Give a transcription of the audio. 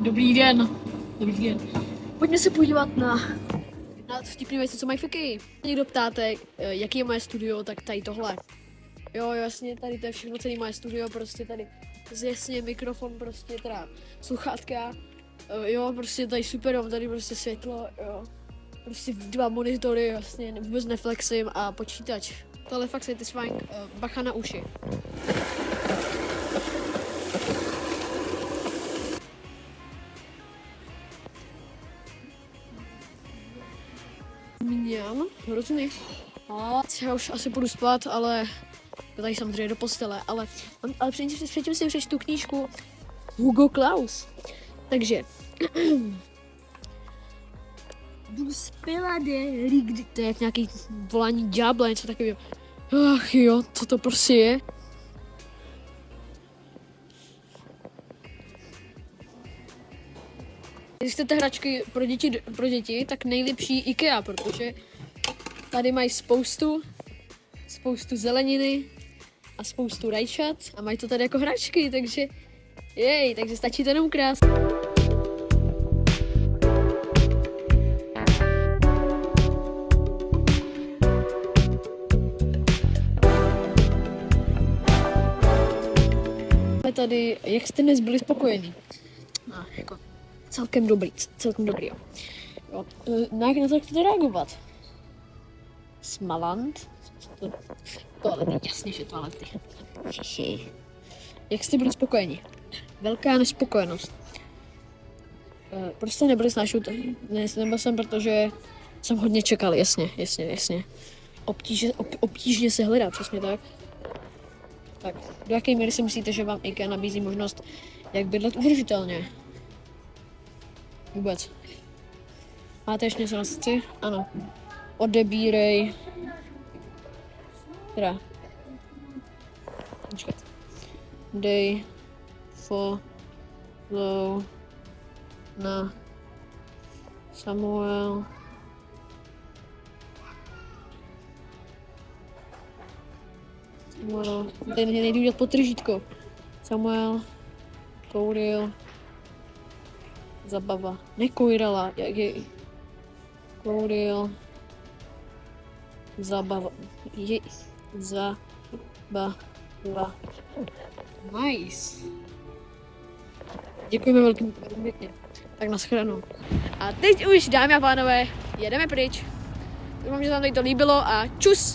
Dobrý den. Dobrý den. Pojďme se podívat na vtipné věci, co mají fiky. Někdo ptáte, jaký je moje studio, tak tady tohle. Jo, jasně, tady to je všechno, celý moje studio, prostě tady jasně mikrofon, prostě teda sluchátka, jo, prostě tady super, mám tady prostě světlo, jo. Prostě 2 monitory, jasně, vůbec neflexím a počítač. Tohle je fakt satisfying, bacha na uši. Mňam, hrozný. A já už asi půjdu spát, ale tady samozřejmě do postele, ale předtím si přečtu knížku Hugo Claus. Takže to je jak nějaký volání ďábla, něco takového. Ach jo, co to prostě je? Když chcete hračky pro děti, tak nejlepší IKEA, protože tady mají spoustu zeleniny a spoustu rajčat a mají to tady jako hračky, takže takže stačí to jenom krásně. Tady, jak jste dnes byli spokojení? No, jako celkem dobrý, jo. Na to chcete reagovat? Smaland? Toalety, jasně, že toalety. Jak jste byli spokojeni? Velká nespokojenost. Proč jste nebyli snášet? Nebyl jsem, protože jsem hodně čekal, jasně. Obtížně se hledá, přesně tak. Tak, do jaké míry si myslíte, že vám IKEA nabízí možnost, jak bydlet udržitelně? Vůbec. Máte ještě něco na srdci? Ano. Odebírej. Teda. Počkat. Dej follow na Samuel. Tady nejdu udělat potržítko. Samuel, Kouril, Zabava. Nekourala, jak je... Kouril, Zabava. Zabava. Nice. Děkujeme velkým pěkně. Tak nashledanou. A teď už, dámy a pánové, jedeme pryč. Doufám, že se vám tady to líbilo a čus!